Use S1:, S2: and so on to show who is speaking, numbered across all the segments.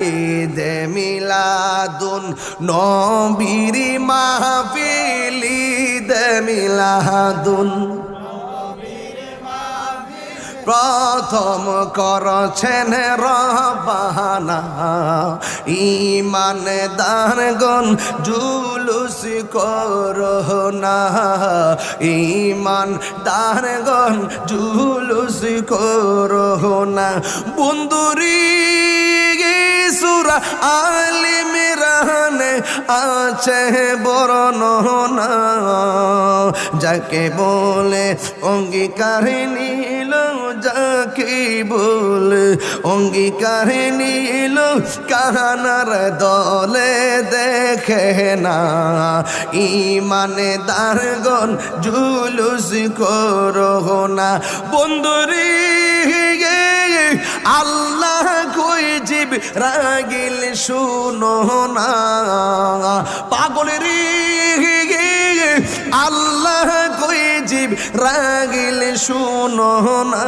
S1: ঈদে মিলাদুন নবীর মাহফিল ঈদে মিলাদুন প্রথম করছেন রব্বানা ঈমানদারগণ জুলুস করোনা ঈমানদারগণ জুলুস করোনা বন্ধুরি সূরা আল ইমরানে আছে বর্ণনা যাকে বলে অঙ্গীকার নিল যাকে বলে অঙ্গীকার নিল কাহানার দলে দেখে না ঈমানদারগণ জুলুস করোনা বন্ধুরি আল্লাহ কই জিবরাইল শুনো না পাগলের আল্লাহ কই জিবরাইল শুনো না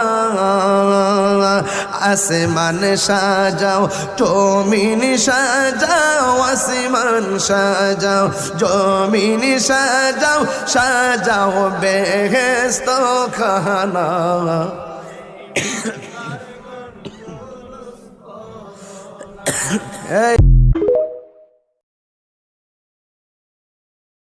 S1: আসমান সাজাও জমিন সাজাও আসমান সাজাও জমিন সাজাও সাজাও বেহেশত খানা Hey